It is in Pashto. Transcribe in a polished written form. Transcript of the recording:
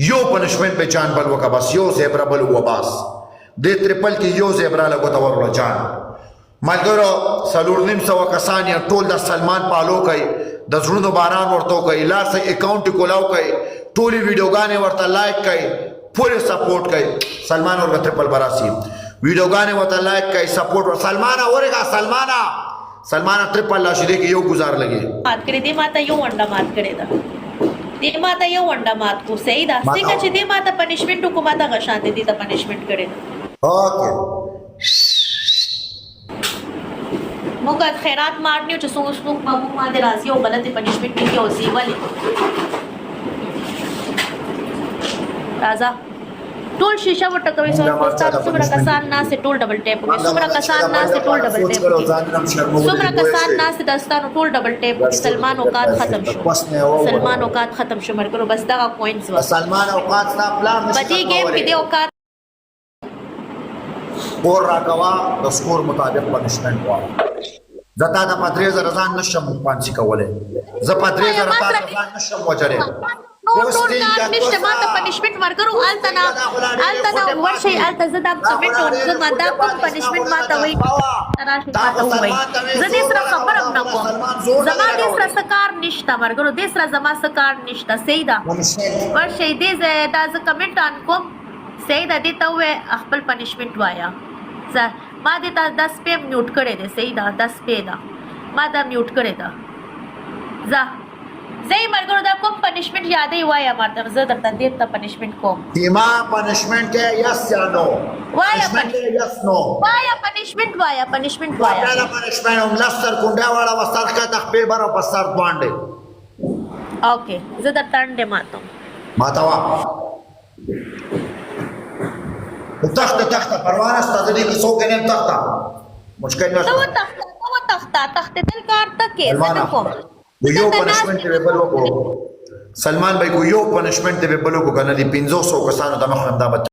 یو پنشمنٹ په جان بل وکا بس یو زیبرا بل وباس د ټریپل کې یو زیبرا لګو تا ورول جان ملګرو سلور نیم سو کسان یا ټول د سلمان پالو کوي د زړونو باران ورته کوي لار سه اکاونټ کولاو کوي ټولي ویډیوګانې ورته لایک کوي پوره سپورټ کوي سلمان اور ټریپل براسی ویډیوګانې ورته لایک کوي سپورټ سلمان اورګه سلمان ټریپل لا شری کې یو گزار لګي مات کړی دی ماته یو ونډه مات کړی دا دې ماته یو ونډه مات کو صحیح دا څنګه چې دې ماته پنیشمنت کو ماته غشان دي ته پنیشمنت کړی دا اوکې موږ خیرات مارنیو چې څنګه په موږ باندې راځي او غلطي پنیشمنت کې او سیوالي راځه ټول شیشه وټکوي څومره کسان ناس ټول ډبل ټیپ کوي څومره کسان ناس ټول ډبل ټیپ کوي څومره کسان ناس داستانو ټول ډبل ټیپ کوي سلمان اوقات ختم شو سلمان اوقات ختم شو مرګرو بس دا پوینټس و سلمان اوقات نا پلان بدی گیم کې دی اوقات اور راکوا د سکور مطابق پنشمنت واره زتا د پدریز رضان نشم پانسی کوله ز پدریز رضان نشم وجره نو ټول کار نشته ما ته پنیشمنت ورکړو التنا ورشي الته زدا کمنټ ورته ما دا کوم پنیشمنت ما ته وای راشي ما ته وای زه دې سره خبرم نه کوم زما دې سره سکار نشته ورګرو دې سره زما سکار نشته سیدا ورشي دې دا ز کمنټ ان کوم سیدا دې ته وای خپل پنیشمنت وایا زه ما دې ته 10 په میوټ کړې دې سیدا 10 په دا ما دا میوټ کړې دا زه زي مرګرو دا کوم پنیشمنت یادې وایا ماته زه درته دې ته پنیشمنت کوم تیما پنشمنٹ ہے یس یا نو وایا یس نو وایا پنیشمنت وایا پہلا پنشمنٹ ہم لستر کنڈا والا وستر کا تخبیر برا بستر دوانڈے اوکے زه درته انډه ماتم ماتوا تخت پروانه ستاسو دې کیسو کې نه تخت مشکل نه تخت دل کار تک کې زه کوم یو پنشمنٹ به بلو کو سلمان بھائی کو یو پنشمنٹ به بلو کو کنه دی 500 کسانو د مخنده